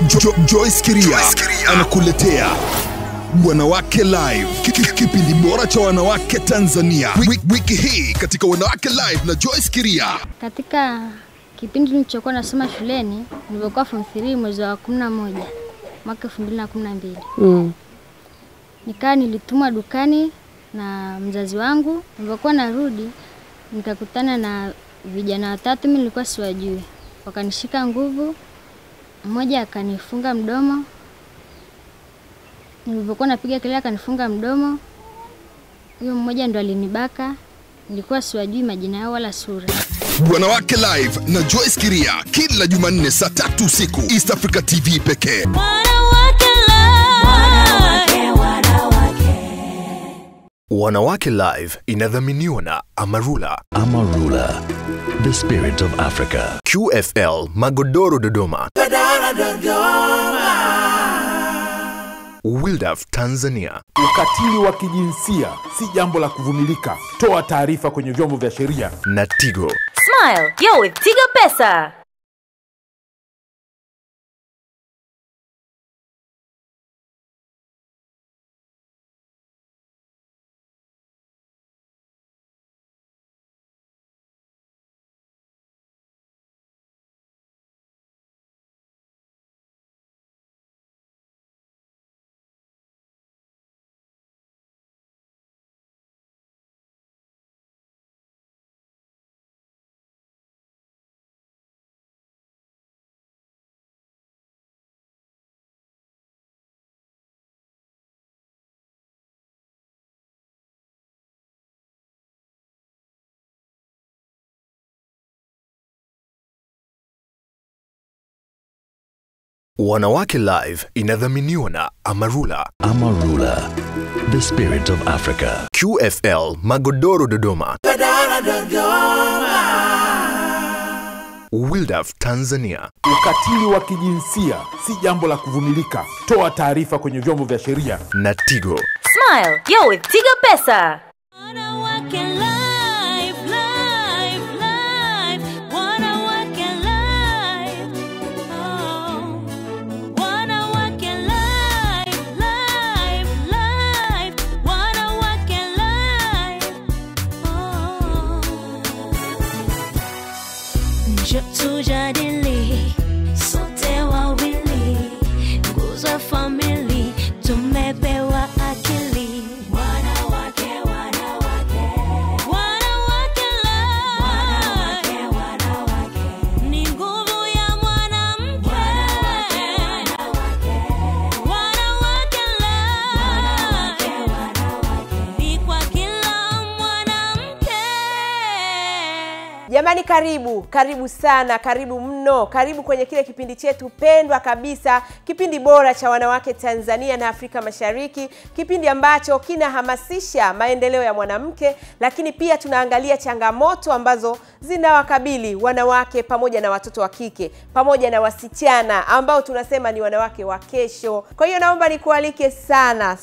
Joyce Kiria anakuletea Wanawake Live, kipindi bora cha wanawake Tanzania. Wiki hii katika Wanawake Live na Joyce Kiria. Katika kipindi nilichokuwa nasoma shuleni, nilipokuwa form 3 mwezi wa 11 mwaka 2012. Nilitumwa dukani na mzazi wangu. Nilipokuwa narudi, nikakutana na vijana watatu mimi nilikuwa siwajui. Wakanishika nguvu, mmoja akanifunga mdomo. Nilipokuwa napiga kelele akanifunga mdomo. Huyo mmoja ndo alinibaka. Nilikuwa siwajui majina yao wala sura. Wanawake Live na Joyce Kiria kila Jumanne saa 3 usiku East Africa TV pekee. Wanawake Live inadhaminiwa na Amarula. Amarula, the spirit of Africa. QFL Magodoro Dodoma. Wildaf Tanzania. Ukatili wa kijinsia si jambo la kuvumilika. Toa taarifa kwenye vyombo vya sheria. Na Tigo. Smile, yo with Tigo Pesa. Wanawake Live inadhaminiwa na Amarula. Amarula, the spirit of Africa. QFL Magodoro Dodoma. Wildaf Tanzania. Ukatili wa kijinsia si jambo la kuvumilika. Toa taarifa kwenye vyombo vya sheria. Na Tigo. Smile, yo with Tigo Pesa. Tujadili sote wawili, nguzo family tumepewa akili. Wanawake ni nguvu ya mwanamke. Wanawake ni kwa kila mwanamke. Jamani, karibu sana, karibu mno, karibu kwenye kile kipindi chetu pendwa kabisa, kipindi bora cha wanawake Tanzania na Afrika Mashariki, kipindi ambacho kinahamasisha maendeleo ya mwanamke, lakini pia tunaangalia changamoto ambazo zinawakabili wanawake pamoja na watoto wa kike, pamoja na wasichana ambao tunasema ni wanawake wa kesho. Kwa hiyo naomba nikualike sana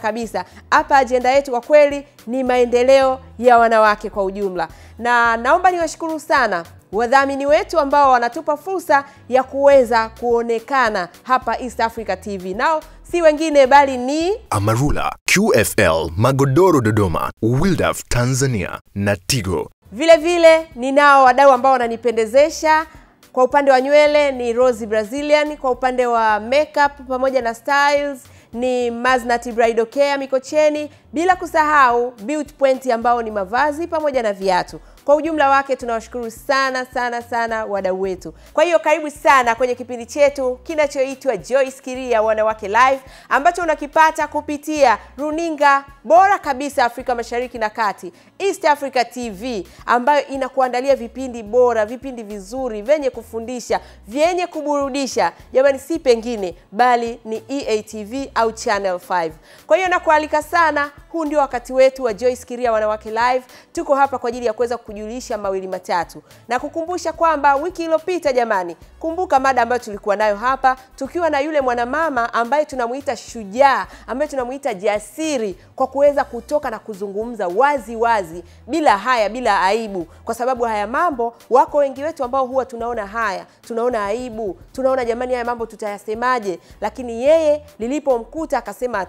kabisa. Hapa agenda yetu kwa kweli ni maendeleo ya wanawake kwa ujumla. Na naomba niwashukuru sana wadhamini wetu ambao wanatupa fursa ya kuweza kuonekana hapa East Africa TV. Nao si wengine bali ni Amarula, QFL Magodoro Dodoma, Wildaf Tanzania na Tigo. Vile ninao wadau ambao wananipendezesha. Kwa upande wa nywele ni Rose Brazilian, kwa upande wa makeup pamoja na styles ni Maznati Bridal Care Mikocheni, bila kusahau Beauty Point ambao ni mavazi pamoja na viatu. Kwa ujumla wake tunawashukuru sana wadau wetu. Kwa hiyo karibu sana kwenye kipindi chetu kinachoitwa Joyce Kiria Wanawake Live, ambacho unakipata kupitia runinga bora kabisa Afrika Mashariki na Kati, East Africa TV, ambayo inakuandalia vipindi bora, vipindi vizuri, vyenye kufundisha, vyenye kuburudisha. Jamani, si pengine bali ni EATV au Channel 5. Kwa hiyo nakualika sana huu ndio wakati wetu wa Joyce Kiria Wanawake Live. Tuko hapa kwa ajili ya kuweza kujulisha mawili matatu na kukumbusha kwamba wiki iliyopita jamani, kumbuka mada ambayo tulikuwa nayo hapa, tukiwa na yule mwanamama ambaye tunamuita shujaa, ambaye tunamuita jasiri, kwa kuweza kutoka na kuzungumza wazi wazi bila haya, bila aibu. Kwa sababu haya mambo, wako wengi wetu ambao huwa tunaona haya, tunaona aibu, tunaona jamani haya mambo tutayasemaje, lakini yeye lilipomkuta akasema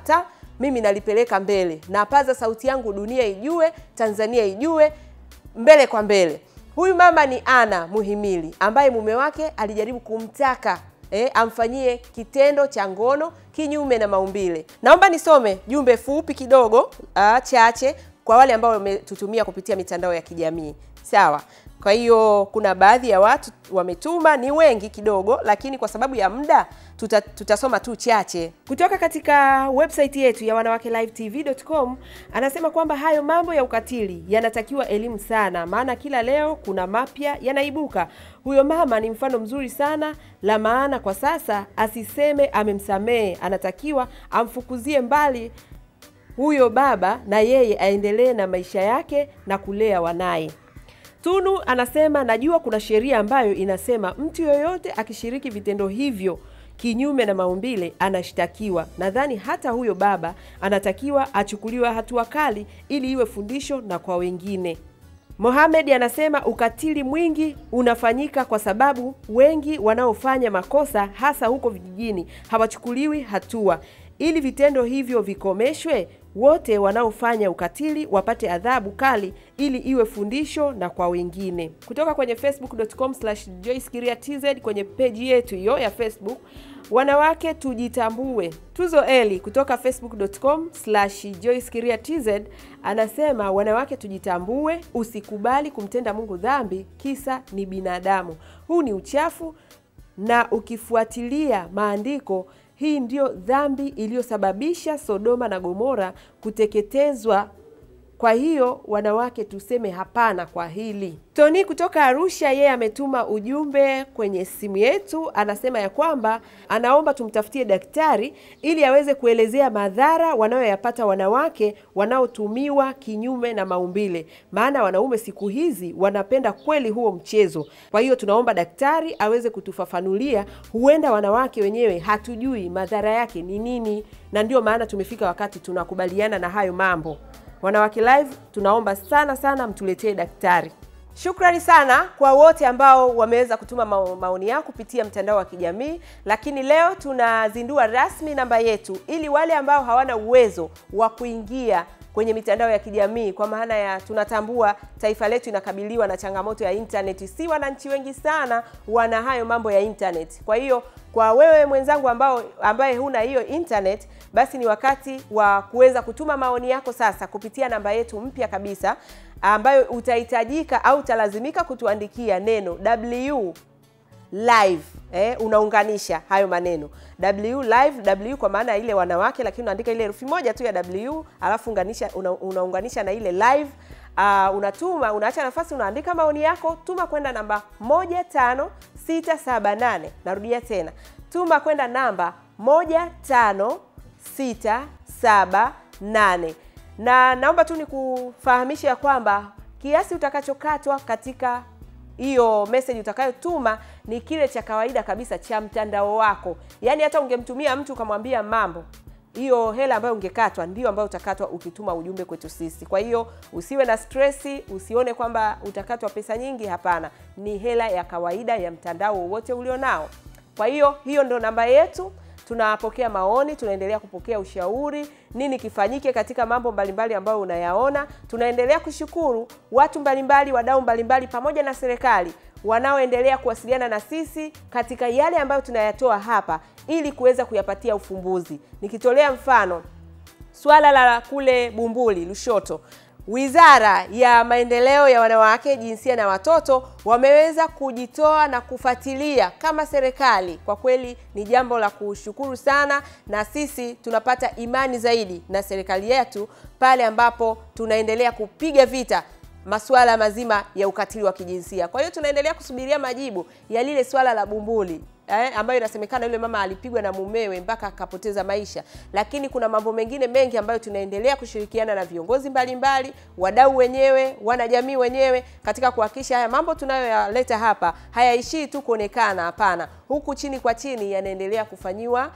mimi nalipeleka mbele, napaza sauti yangu dunia ijue, Tanzania ijue, mbele kwa mbele. Huyu mama ni Ana Muhimili, ambaye mume wake alijaribu kumtaka amfanyie kitendo cha ngono kinyume na maumbile. Naomba nisome jumbe fupi kidogo chache kwa wale ambao wametutumia kupitia mitandao ya kijamii. Sawa. Kwa hiyo kuna baadhi ya watu wametuma, ni wengi kidogo, lakini kwa sababu ya muda tutasoma tu chache. Kutoka katika website yetu ya wanawakelivetv.com, anasema kwamba hayo mambo ya ukatili yanatakiwa elimu sana, maana kila leo kuna mapya yanaibuka. Huyo mama ni mfano mzuri sana, la maana kwa sasa asiseme amemsamehe, anatakiwa amfukuzie mbali huyo baba na yeye aendelee na maisha yake na kulea wanaye. Tunu anasema najua kuna sheria ambayo inasema mtu yoyote akishiriki vitendo hivyo kinyume na maumbile anashtakiwa. Nadhani hata huyo baba anatakiwa achukuliwe hatua kali ili iwe fundisho na kwa wengine. Mohamed anasema ukatili mwingi unafanyika kwa sababu wengi wanaofanya makosa hasa huko vijijini hawachukuliwi hatua. Ili vitendo hivyo vikomeshwe, wote wanaofanya ukatili wapate adhabu kali ili iwe fundisho na kwa wengine. Kutoka kwenye facebook.com/JoyceKiriaTZ, kwenye page yetu hiyo ya Facebook, wanawake tujitambue. Tuzo Eli kutoka facebook.com/JoyceKiriaTZ anasema wanawake tujitambue, usikubali kumtenda Mungu dhambi kisa ni binadamu. Huu ni uchafu, na ukifuatilia maandiko, hii ndio dhambi iliyosababisha Sodoma na Gomora kuteketezwa. Kwa hiyo wanawake tuseme hapana kwa hili. Tony kutoka Arusha, yeye ametuma ujumbe kwenye simu yetu, anasema ya kwamba anaomba tumtafutie daktari ili aweze kuelezea madhara wanayoyapata wanawake wanaotumiwa kinyume na maumbile, maana wanaume siku hizi wanapenda kweli huo mchezo. Kwa hiyo tunaomba daktari aweze kutufafanulia, huenda wanawake wenyewe hatujui madhara yake ni nini, na ndio maana tumefika wakati tunakubaliana na hayo mambo. Wanawake Live tunaomba sana mtuletee daktari. Shukrani sana kwa wote ambao wameweza kutuma maoni yao kupitia mtandao wa kijamii, lakini leo tunazindua rasmi namba yetu ili wale ambao hawana uwezo wa kuingia kwenye mitandao ya kijamii, kwa maana ya tunatambua taifa letu inakabiliwa na changamoto ya internet. Si wananchi wengi sana wana hayo mambo ya internet. Kwa hiyo kwa wewe mwenzangu ambaye huna hiyo internet, basi ni wakati wa kuweza kutuma maoni yako sasa kupitia namba yetu mpya kabisa, ambayo utahitajika au utalazimika kutuandikia neno W live. Unaunganisha hayo maneno W live, W kwa maana ile wanawake, lakini unaandika ile herufi moja tu ya W, alafu unaunganisha na ile live. Unatuma, unaacha nafasi, unaandika maoni yako, tuma kwenda namba 15678. Narudia tena, tuma kwenda namba 15678. Na naomba tu nikufahamisha ya kwamba kiasi utakachokatwa katika hiyo message utakayotuma ni kile cha kawaida kabisa cha mtandao wako. Yaani hata ungemtumia mtu ukamwambia mambo, hiyo hela ambayo ungekatwa ndio ambayo utakatwa ukituma ujumbe kwetu sisi. Kwa hiyo usiwe na stressi, usione kwamba utakatwa pesa nyingi, hapana. Ni hela ya kawaida ya mtandao wowote ulionao. Kwa hiyo ndio namba yetu. Tunapokea maoni, tunaendelea kupokea ushauri, nini kifanyike katika mambo mbalimbali ambayo unayaona. Tunaendelea kushukuru watu mbalimbali, wadau mbalimbali pamoja na serikali wanaoendelea kuwasiliana na sisi katika yale ambayo tunayatoa hapa ili kuweza kuyapatia ufumbuzi. Nikitolea mfano swala la kule Bumbuli, Lushoto, Wizara ya Maendeleo ya Wanawake, Jinsia na Watoto wameweza kujitoa na kufuatilia kama serikali. Kwa kweli ni jambo la kushukuru sana, na sisi tunapata imani zaidi na serikali yetu pale ambapo tunaendelea kupiga vita masuala mazima ya ukatili wa kijinsia. Kwa hiyo tunaendelea kusubiria majibu ya lile swala la Bumbuli ambayo inasemekana yule mama alipigwa na mumewe mpaka akapoteza maisha. Lakini kuna mambo mengine mengi ambayo tunaendelea kushirikiana na viongozi mbalimbali, wadau wenyewe, wanajamii wenyewe katika kuhakikisha haya mambo tunayoyaleta hapa hayaishii tu kuonekana, hapana. Huku chini kwa chini yanaendelea kufanyiwa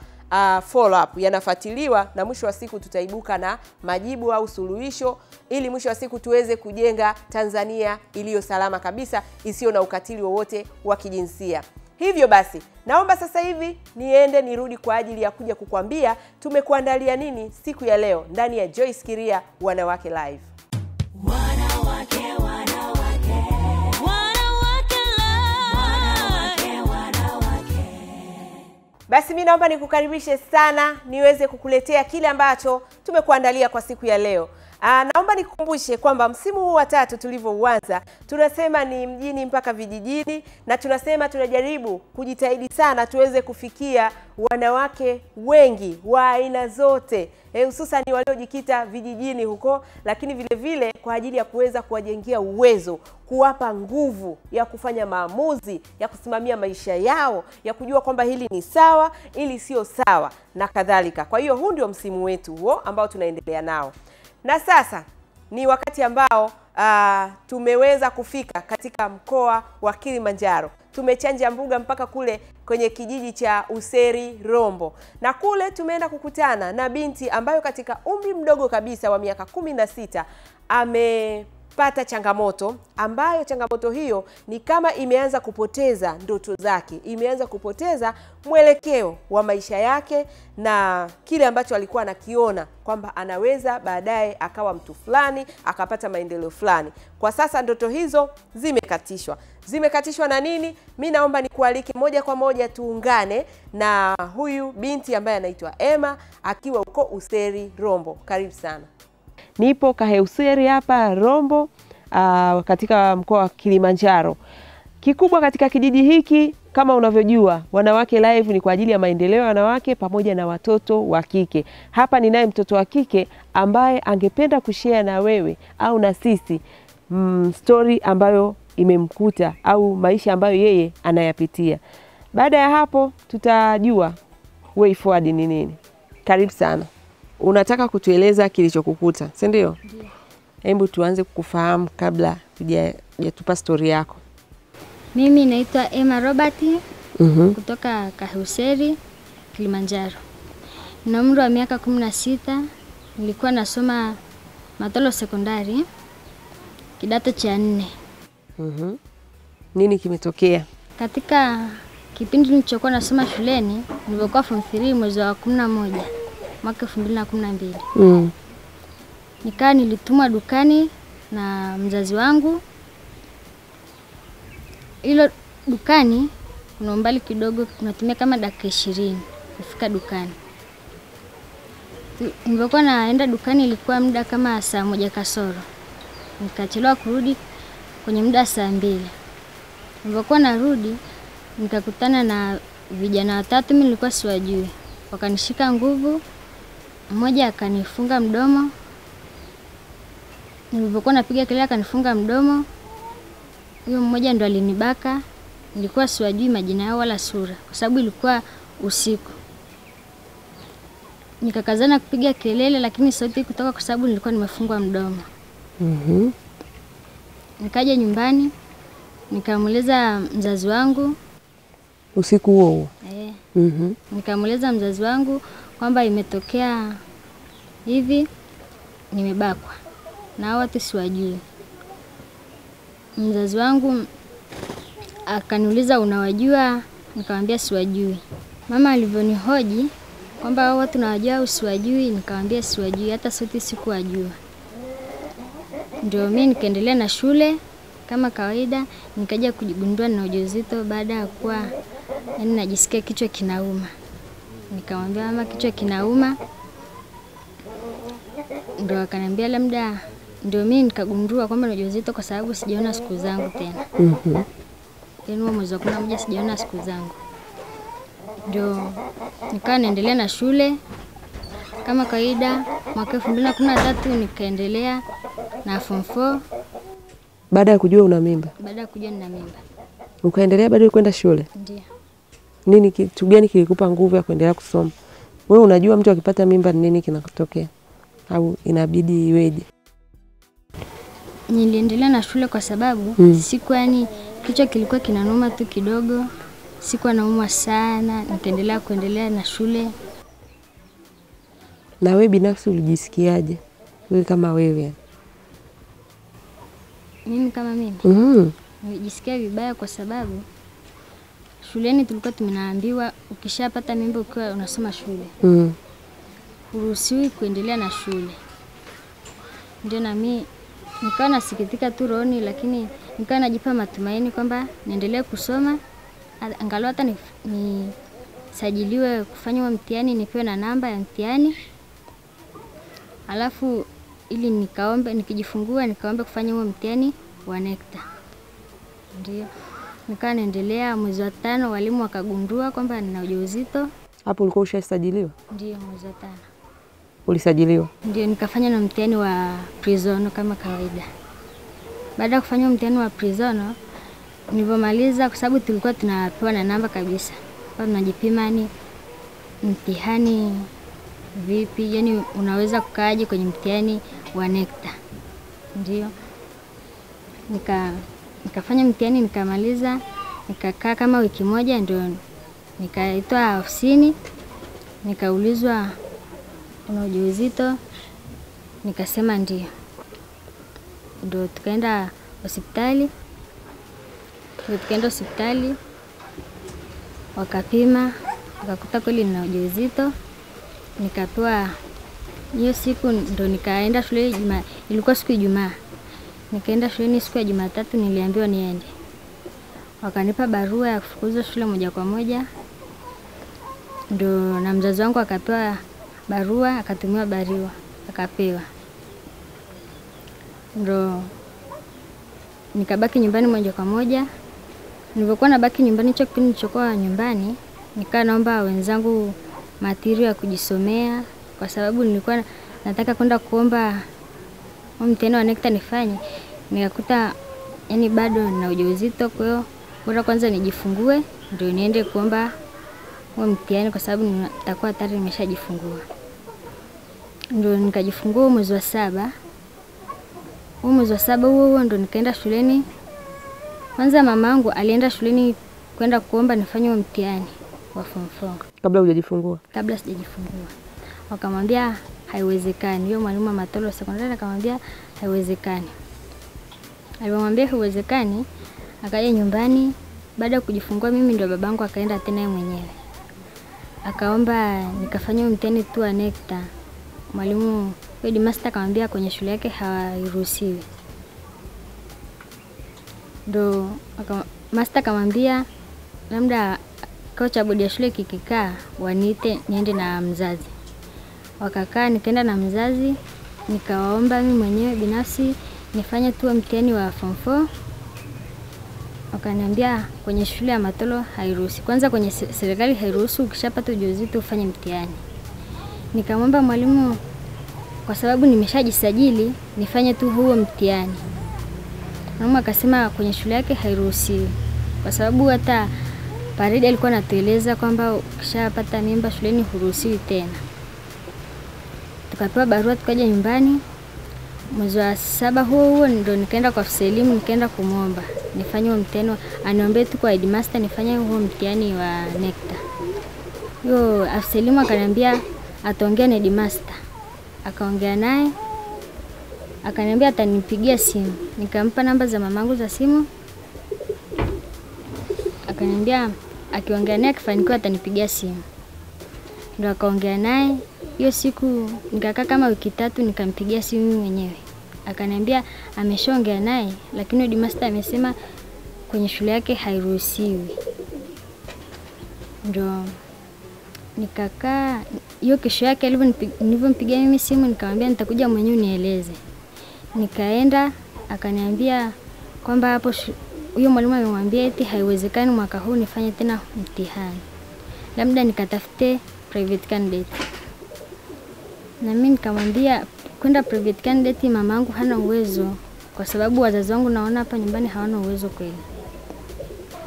follow up, yanafuatiliwa, na mwisho wa siku tutaibuka na majibu au suluhisho, ili mwisho wa siku tuweze kujenga Tanzania iliyo salama kabisa, isiyo na ukatili wowote wa kijinsia. Hivyo basi, naomba sasa hivi niende nirudi kwa ajili ya kuja kukwambia tumekuandalia nini siku ya leo ndani ya Joyce Kiria Wanawake Live. Wanawake, wanawake. Wanawake Live. Wanawake. Basi mimi naomba nikukaribishe sana niweze kukuletea kile ambacho tumekuandalia kwa siku ya leo. Naomba nikukumbushe kwamba msimu huu wa 3 tulivyouanza, tunasema ni mjini mpaka vijijini, na tunasema tunajaribu kujitahidi sana tuweze kufikia wanawake wengi wa aina zote, hususan waliojikita vijijini huko, lakini vile vile kwa ajili ya kuweza kuwajengea uwezo, kuwapa nguvu ya kufanya maamuzi, ya kusimamia maisha yao, ya kujua kwamba hili ni sawa, ili sio sawa na kadhalika. Kwa hiyo huu ndio msimu wetu huo ambao tunaendelea nao. Na sasa ni wakati ambao tumeweza kufika katika mkoa wa Kilimanjaro. Tumechanja mbuga mpaka kule kwenye kijiji cha Useri Rombo. Na kule tumeenda kukutana na binti ambayo katika umri mdogo kabisa wa miaka 16 amepata changamoto, ambayo changamoto hiyo ni kama imeanza kupoteza ndoto zake, imeanza kupoteza mwelekeo wa maisha yake na kile ambacho alikuwa anakiona kwamba anaweza baadaye akawa mtu fulani, akapata maendeleo fulani. Kwa sasa ndoto hizo zimekatishwa. Zimekatishwa na nini? Mimi naomba nikualike moja kwa moja tuungane na huyu binti ambaye anaitwa Emma akiwa huko Useri Rombo. Karibu sana. Nipo Kaheuseri hapa Rombo, katika mkoa wa Kilimanjaro. Kikubwa katika kijiji hiki, kama unavyojua, Wanawake Live ni kwa ajili ya maendeleo ya wanawake pamoja na watoto wa kike. Hapa ninaye mtoto wa kike ambaye angependa kushare na wewe au na sisi story ambayo imemkuta au maisha ambayo yeye anayapitia. Baada ya hapo tutajua way forward ni nini. Karibu sana. Unataka kutueleza kilichokukuta, si ndio? Ndio. Hebu tuanze kukufahamu kabla hujatupa story yako. Mimi naitwa Emma Robert kutoka Kaheuseri, Kilimanjaro. Na umri wa miaka 16, nilikuwa nasoma Matolo Sekondari, kidato cha 4. Nini kimetokea? Katika kipindi nilichokuwa nasoma shuleni, nilipokuwa form 3 mwezi wa 11 mwaka 2012. Nikaa nilitumwa dukani na mzazi wangu. Hilo dukani kuna umbali kidogo, unatumia kama dakika 20 kufika dukani. Nilipokuwa naenda dukani ilikuwa muda kama saa 1 kasoro. Nikachelewa kurudi kwenye muda saa 2. Nilipokuwa narudi nikakutana na vijana 3 mimi nilikuwa siwajui. Wakanishika nguvu, mmoja akanifunga mdomo. Nilipokuwa napiga kelele akanifunga mdomo. Huyo mmoja ndo alinibaka. Nilikuwa siwajui majina yao wala sura kwa sababu ilikuwa usiku. Nikakazana kupiga kelele lakini sauti kutoka kwa sababu nilikuwa nimefungwa mdomo. Nikaja nyumbani, nikamueleza mzazi wangu usiku huo. Nikamueleza mzazi wangu kwamba imetokea hivi, nimebakwa na watu siwajui. Mzazi wangu akaniuliza unawajua? Nikamwambia siwajui. Mama alivyonihoji kwamba hao watu nawajua au siwajui, nikamwambia siwajui, hata sauti sikuwajua. Ndio mimi nikaendelea na shule kama kawaida. Nikaja kujigundua na ujauzito baada ya kuwa najisikia kichwa kinauma. Nikamwambia mama kichwa kinauma. Ndio akaniambia labda, ndio mimi nikagundua kwamba na ujauzito kwa sababu sijaona siku zangu tena. Yaani mwezi wa 11 sijaona siku zangu. Ndio nikawa naendelea na shule kama kawaida. Mwaka 2013 nikaendelea na form 4. Baada ya kujua una mimba? Baada ya kujua nina mimba. Ukaendelea bado kwenda shule? Ndio. Nini kitu gani kilikupa nguvu ya kuendelea kusoma? Wewe unajua mtu akipata mimba nini kinatokea? Au inabidi iweje? Niliendelea na shule kwa sababu siku yani kichwa kilikuwa kinanuma tu kidogo. Sikuwa naumwa sana, nikaendelea na shule. Na wewe binafsi ulijisikiaje? Wewe kama wewe? Mimi kama mimi? Nilijisikia vibaya kwa sababu shuleni tulikuwa tumeambiwa ukishapata mimba ukiwa unasoma shule. Huruhusiwi kuendelea na shule. Ndio na mimi nikawa nasikitika tu rohoni, lakini nikawa najipa matumaini kwamba niendelee kusoma angalau hata nisajiliwe kufanya mtihani, nipewe na namba ya mtihani. Alafu ili nikijifungua nikaombe kufanya huo mtihani wa NECTA. Ndio. Nikawa naendelea, mwezi wa 5 walimu wakagundua kwamba nina ujauzito. Hapo ulikuwa ushasajiliwa? Ndio, mwezi wa 5. Ulisajiliwa? Ndio, nikafanya na mtihani wa prisoner kama kawaida. Baada ya kufanya mtihani wa prisoner, nilipomaliza, kwa sababu tulikuwa tunapewa na namba kabisa, kwa tunajipima ni mtihani vipi, yani unaweza kukaaje kwenye mtihani wa NECTA. Ndio. Nikafanya mtihani nikamaliza, nikakaa kama wiki moja, ndio nikaitwa ofisini, nikaulizwa una ujauzito, nikasema ndio. Ndio tukaenda hospitali. Wakapima, wakakuta kweli nina ujauzito. Nikapewa hiyo siku, ndo nikaenda shule. Ilikuwa siku ya Ijumaa. Nikaenda shuleni siku ya Jumatatu, niliambiwa niende. Wakanipa barua ya kufukuzwa shule moja kwa moja. Ndo na mzazi wangu akapewa barua, akatumiwa barua, akapewa. Ndo nikabaki nyumbani moja kwa moja. Nilipokuwa nabaki nyumbani, hicho kipindi nilichokuwa nyumbani, nikaa naomba wenzangu material ya kujisomea, kwa sababu nilikuwa nataka kwenda kuomba mtihani wa NECTA nifanye. Nikakuta yani bado nina ujauzito, kwa hiyo bora kwanza nijifungue ndio niende kuomba huo mtihani, kwa sababu nitakuwa tayari nimeshajifungua. Ndio nikajifungua mwezi wa 7. Mwezi wa 7 huo ndo nikaenda shuleni. Kwanza mamangu alienda shuleni kwenda kuomba nifanye huo mtihani wa form 4. Kabla hujajifungua? Kabla sijajifungua. Wakamwambia haiwezekani. Hiyo mwalimu wa Matolo sekondari akamwambia haiwezekani. Alipomwambia haiwezekani, akaja nyumbani. Baada ya kujifungua mimi, ndio babangu akaenda tena yeye mwenyewe, akaomba nikafanya mtihani tu wa NECTA. Mwalimu headmaster akamwambia kwenye shule yake hairuhusiwi. Ndo master akamwambia labda kikao cha bodi ya shule kikikaa waniite niende na mzazi. Wakakaa, nikaenda na mzazi, nikawaomba mimi mwenyewe binafsi nifanye tu mtihani wa form 4. Wakaniambia kwenye shule ya Matolo hairuhusi. Kwanza kwenye serikali hairuhusu ukishapata ujauzito ufanye mtihani. Nikamwomba mwalimu, kwa sababu nimeshajisajili, nifanye tu huo mtihani. Mwalimu akasema kwenye shule yake hairuhusiwi, kwa sababu hata paridi alikuwa anatueleza kwamba ukishapata mimba shuleni huruhusiwi tena. Tukapewa barua, tukaja nyumbani. Mwezi wa 7 huo ndo nikaenda kwa afisa elimu, nikaenda kumwomba nifanye huo mtihani, aniombe tu kwa headmaster nifanye huo mtihani wa NECTA. Yo afisa elimu akaniambia ataongea na headmaster. Akaongea naye, akaniambia atanipigia simu. Nikampa namba za mamangu za simu. Akaniambia akiongea naye akifanikiwa atanipigia simu. Ndio akaongea naye. Hiyo siku nikakaa kama wiki 3, nikampigia simu mwenyewe. Akaniambia ameshaongea naye, lakini headmaster amesema kwenye shule yake hairuhusiwi. Ndio nikakaa. Hiyo kesho yake nilipompigia mimi simu, nikamwambia nitakuja mwenyewe nieleze. Nikaenda, akaniambia kwamba hapo huyo mwalimu amemwambia eti haiwezekani mwaka huu nifanye tena mtihani, labda nikatafute private candidate. Na mimi nikamwambia kwenda private candidate mamangu hana uwezo, kwa sababu wazazi wangu naona hapa nyumbani hawana uwezo kweli.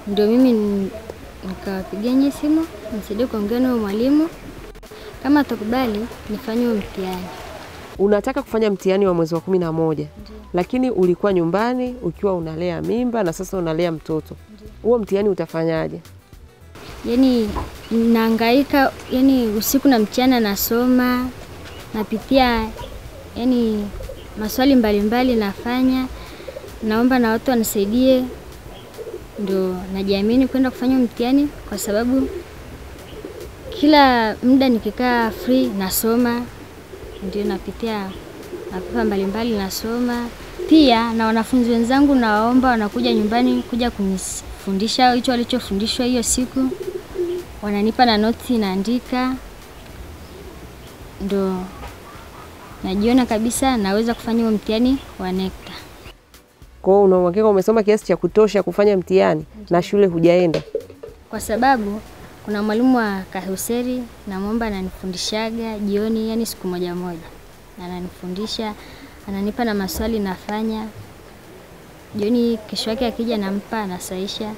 Ndio mimi nikawapigia nyinyi simu nisaidie kuongea na mwalimu kama atakubali nifanye mtihani. Unataka kufanya mtihani wa mwezi wa 11, lakini ulikuwa nyumbani ukiwa unalea mimba na sasa unalea mtoto. Huo mtihani utafanyaje? Yaani nahangaika, yaani usiku na mchana nasoma, napitia yaani maswali mbalimbali nafanya, naomba na watu wanisaidie. Ndio najiamini kwenda kufanya mtihani kwa sababu kila muda nikikaa free nasoma, ndio napitia mapepa mbalimbali nasoma. Pia na wanafunzi wenzangu nawaomba wanakuja nyumbani kuja kunifundisha hicho walichofundishwa hiyo siku. Wananipa na noti naandika. Ndio najiona kabisa naweza kufanya mtihani wa NECTA. Kwa hiyo una uhakika umesoma kiasi cha kutosha kufanya mtihani na shule hujaenda? Kwa sababu kuna mwalimu wa Kahuseri namuomba ananifundishaga jioni, yani siku moja moja. Ananifundisha, ananipa na maswali nafanya. Jioni kesho yake akija nampa anasaisha,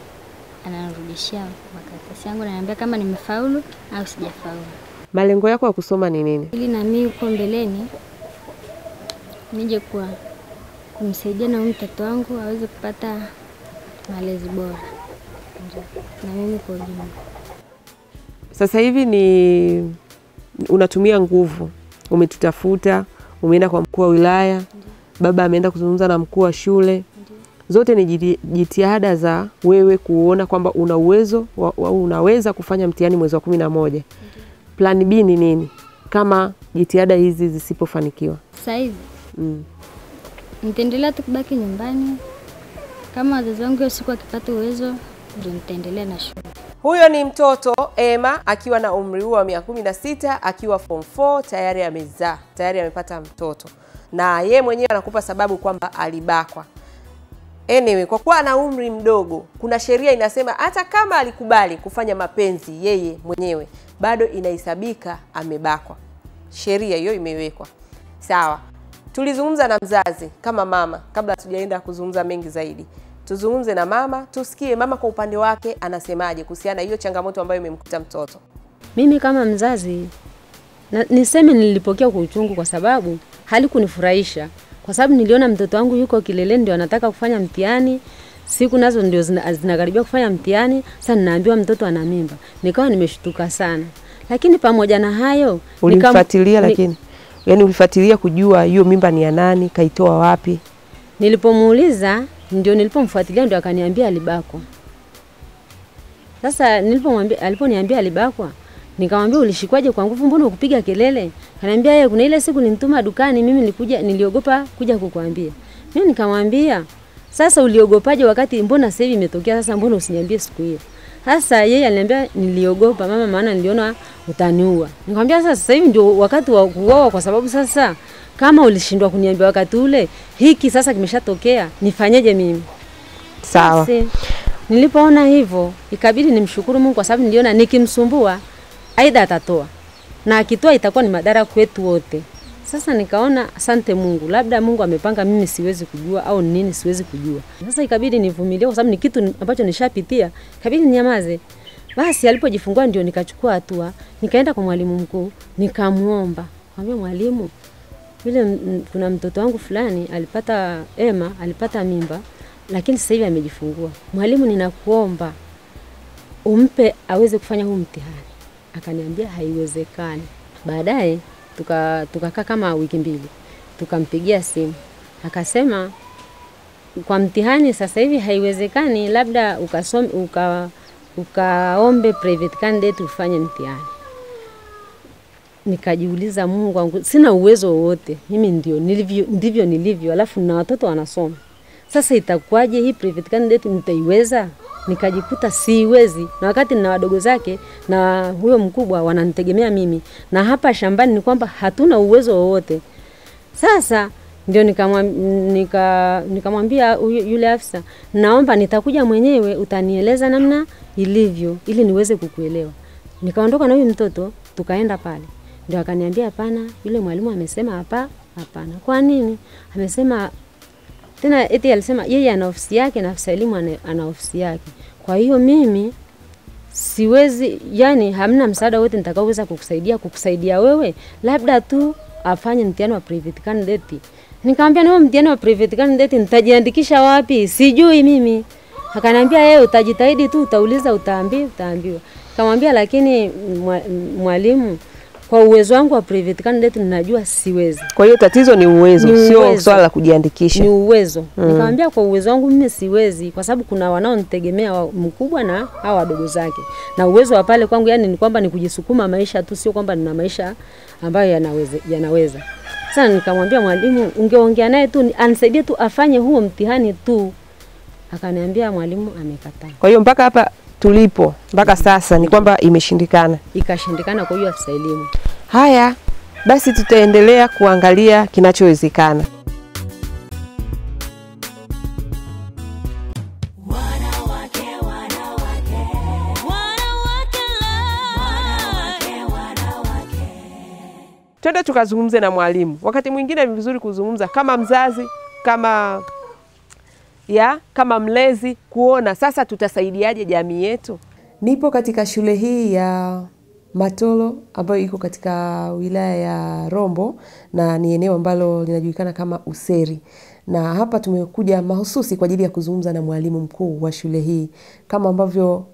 ananirudishia makaratasi yangu na ananiambia kama nimefaulu au sijafaulu. Malengo yako ya kusoma ni nini? Ili na mimi huko mbeleni nije kumsaidia na mtoto wangu aweze kupata malezi bora. Na mimi kwa ujumla. Sasa hivi ni unatumia nguvu. Umetutafuta, umeenda kwa mkuu wa wilaya, baba ameenda kuzungumza na mkuu wa shule. Zote ni jitihada za wewe kuona kwamba una uwezo unaweza kufanya mtihani mwezi wa 11. Plan B ni nini kama jitihada hizi zisipofanikiwa? Sasa hivi nitaendelea tu kubaki nyumbani. Kama wazazi wangu siku akipata uwezo ndio nitaendelea na shule. Huyo ni mtoto Emma akiwa na umri wa miaka 16, akiwa form 4, tayari amezaa, tayari amepata mtoto. Na ye mwenyewe anakupa sababu kwamba alibakwa. Anyway, kwa kuwa ana umri mdogo, kuna sheria inasema hata kama alikubali kufanya mapenzi yeye mwenyewe, bado inahesabika amebakwa. Sheria hiyo imewekwa. Sawa. Tulizungumza na mzazi kama mama, kabla tujaenda kuzungumza mengi zaidi. Tuzungumze na mama, tusikie mama kwa upande wake anasemaje kuhusiana hiyo changamoto ambayo imemkuta mtoto. Mimi kama mzazi niseme nilipokea kwa uchungu kwa sababu halikunifurahisha. Kwa sababu niliona mtoto wangu yuko kileleni ndio anataka kufanya mtihani. Siku nazo ndio zinakaribia kufanya mtihani, sasa ninaambiwa mtoto ana mimba. Nikawa nimeshtuka sana. Lakini pamoja na hayo, ulifuatilia lakini yani ulifuatilia kujua hiyo mimba ni ya nani, kaitoa wapi? Nilipomuuliza ndio nilipomfuatilia ndio akaniambia alibakwa. Sasa aliponiambia alibakwa, nikamwambia ulishikwaje kwa nguvu, mbona ukupiga kelele? Akaniambia yeye kuna ile siku nilimtuma dukani, mimi niliogopa kuja kukuambia. Mimi nikamwambia sasa uliogopaje wakati mbona sasa hivi imetokea, sasa mbona usiniambie siku hiyo? Sasa yeye aliniambia niliogopa mama, maana niliona utaniua. Nikamwambia sasa hivi ndio wakati wa kuoa, kwa sababu sasa kama ulishindwa kuniambia wakati ule, hiki sasa kimeshatokea, nifanyeje mimi? Sawa. Nilipoona hivyo, ikabidi nimshukuru Mungu kwa sababu niliona nikimsumbua aidha atatoa. Na akitoa itakuwa ni madhara kwetu wote. Sasa nikaona asante Mungu, labda Mungu amepanga mimi siwezi kujua au nini siwezi kujua. Sasa ikabidi nivumilie kwa sababu ni kitu ambacho nishapitia, ikabidi ninyamaze. Basi alipojifungua ndio nikachukua hatua, nikaenda kwa mwalimu mkuu, nikamuomba. Mwambie mwalimu, vile kuna mtoto wangu fulani Emma alipata mimba, lakini sasa hivi amejifungua. Mwalimu, ninakuomba umpe aweze kufanya huu mtihani. Akaniambia haiwezekani. Baadaye tukakaa kama wiki 2. Tukampigia simu. Akasema kwa mtihani sasa hivi haiwezekani, labda ukaombe private candidate ufanye mtihani. Nikajiuliza, Mungu wangu, sina uwezo wote. Mimi ndivyo nilivyo, alafu na watoto wanasoma. Sasa itakuwaje hii private candidate nitaiweza? Nikajikuta siwezi. Na wakati nina wadogo zake na huyo mkubwa wananitegemea mimi. Na hapa shambani ni kwamba hatuna uwezo wowote. Sasa ndio nikamwambia yule afisa, naomba nitakuja mwenyewe utanieleza namna ilivyo ili niweze kukuelewa. Nikaondoka na huyu mtoto tukaenda pale. Ndio akaniambia hapana, yule mwalimu amesema hapana. Kwa nini? Amesema Tena eti alisema yeye ana ofisi yake na afisa elimu ana ofisi yake. Kwa hiyo mimi siwezi, yani hamna msaada wote nitakaoweza kukusaidia wewe, labda tu afanye mtihani wa private candidate. Nikamwambia na mtihani wa private candidate nitajiandikisha wapi? Sijui mimi. Akaniambia yeye utajitahidi tu, utauliza, utaambiwa. Nikamwambia lakini mwalimu, kwa uwezo wangu wa private candidate ninajua siwezi. Kwa hiyo tatizo ni uwezo, sio swala la kujiandikisha. Ni uwezo. Nikamwambia kwa uwezo wangu mimi siwezi, kwa sababu kuna wanaonitegemea mkubwa na hawa wadogo zake. Na uwezo wa pale kwangu yani ni kwamba ni kujisukuma maisha tu, sio kwamba nina maisha ambayo yanaweza. Sasa nikamwambia mwalimu, ungeongea naye tu anisaidie tu afanye huo mtihani tu. Akaniambia mwalimu amekataa. Kwa hiyo mpaka hapa tulipo mpaka sasa ni kwamba imeshindikana. Ikashindikana kwa hiyo afisa elimu. Haya, basi tutaendelea kuangalia kinachowezekana. Twende tukazungumze na mwalimu. Wakati mwingine ni vizuri kuzungumza kama mzazi, kama mlezi, kuona sasa tutasaidiaje jamii yetu. Nipo katika shule hii ya Matolo ambayo iko katika wilaya ya Rombo na ni eneo ambalo linajulikana kama Useri. Na hapa tumekuja mahususi kwa ajili ya kuzungumza na mwalimu mkuu wa shule hii. Kama ambavyo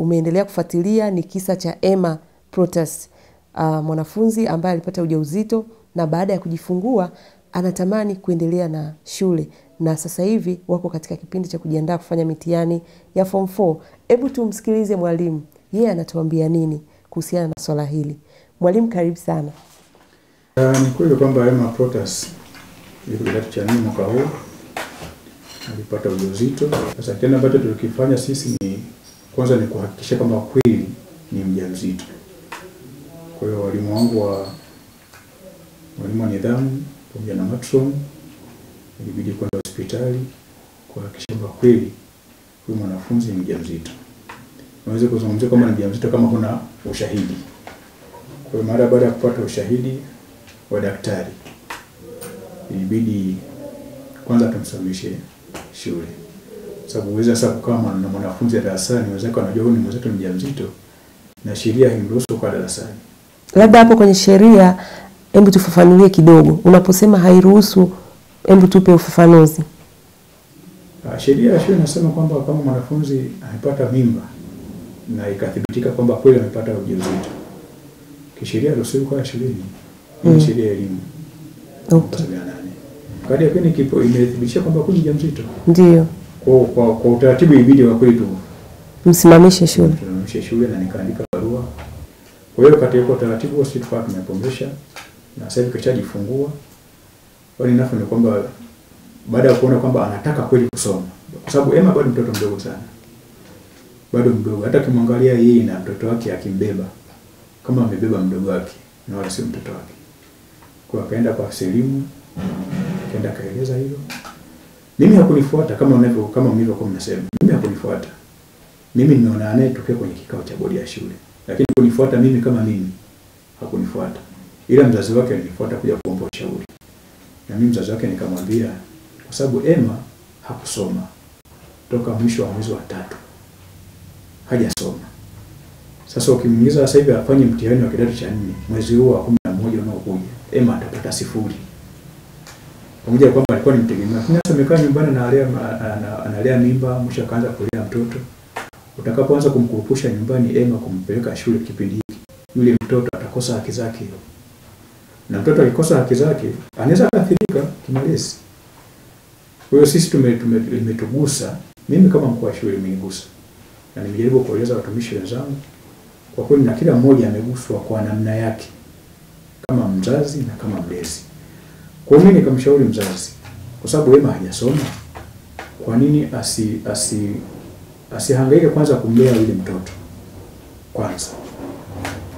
umeendelea kufuatilia ni kisa cha Emma Protas, mwanafunzi ambaye alipata ujauzito na baada ya kujifungua anatamani kuendelea na shule. Na sasa hivi wako katika kipindi cha kujiandaa kufanya mitihani ya form 4. Hebu tumsikilize mwalimu. Yeye anatuambia nini kuhusiana na swala hili. Mwalimu, karibu sana. Ni kweli kwamba Emma Protas yuko kidato cha 4 mwaka huu. Alipata ujauzito. Sasa tena ambacho tulikifanya sisi ni kwanza ni kuhakikisha kama kweli ni mjamzito. Kwa hiyo walimu wa nidhamu pamoja na matron ilibidi kwenda hospitali kuhakikisha kwamba kweli huyu mwanafunzi ni mjamzito. Unaweza kuzungumzia kama ni mjamzito kama kuna ushahidi. Kwa hiyo mara baada ya kupata ushahidi wa daktari ilibidi kwanza tumsamishe shule. Sababu uweza sasa kukaa na mwanafunzi darasani, unaweza kuwa unajua huyu ni mwenzetu mjamzito na sheria haimruhusu kwa darasani. Labda hapo kwenye sheria, hebu tufafanulie kidogo. Unaposema hairuhusu, hebu tupe ufafanuzi. Sheria ya shule inasema kwamba kama mwanafunzi amepata mimba na ikathibitika kwamba kweli amepata ujauzito, kisheria ruhusu kwa shuleni. Ni sheria ya elimu. Okay. Kadi ya pili kipo imethibitisha kwamba kweli mjamzito. Ndio. Kwa utaratibu ibidi wa kweli tu msimamishe shule. Msimamishe shule na nikaandika barua. Kwa hiyo katika utaratibu wa sisi tumepomesha na sasa hivi kachajifungua. Wali nafu ni kwamba baada ya kuona kwamba anataka kweli kusoma. Kwa sababu Emma bado mtoto mdogo sana. Bado mdogo. Hata kimwangalia yeye na mtoto wake akimbeba kama amebeba mdogo wake na wala si mtoto wake. Kwa akaenda kwa elimu, akaenda kaeleza hilo. Mimi hakunifuata kama mlivyokuwa mnasema. Mimi hakunifuata. Mimi nimeona naye tokea kwenye kikao cha bodi ya shule. Lakini kunifuata mimi kama mimi hakunifuata. Ila mzazi wake alinifuata kuja kuomba ushauri. Na mimi mzazi wake nikamwambia kwa sababu Emma hakusoma toka mwisho wa mwezi wa 3. Hajasoma. Sasa ukimuingiza sasa hivi afanye mtihani wa kidato cha 4 mwezi huu wa 11 unaokuja, Emma atapata 0. Pamoja kwamba alikuwa ni mtegemea. Lakini sasa amekaa nyumbani na analea mimba, mwisho akaanza kulea mtoto. Utakapoanza kumkurupusha nyumbani Emma kumpeleka shule kipindi hiki, yule mtoto atakosa haki zake. Na mtoto akikosa haki zake, anaweza kuathirika kimalezi. Kwa hiyo sisi tumetugusa, mimi kama mkuu wa shule imenigusa. Na nimejaribu kueleza watumishi wenzangu, kwa kweli na kila mmoja ameguswa kwa namna yake. Kama mzazi na kama mlezi. Kwa hiyo mimi nikamshauri mzazi, kwa sababu Emma hajasoma, kwa nini asihangaike kwanza kumlea yule mtoto kwanza,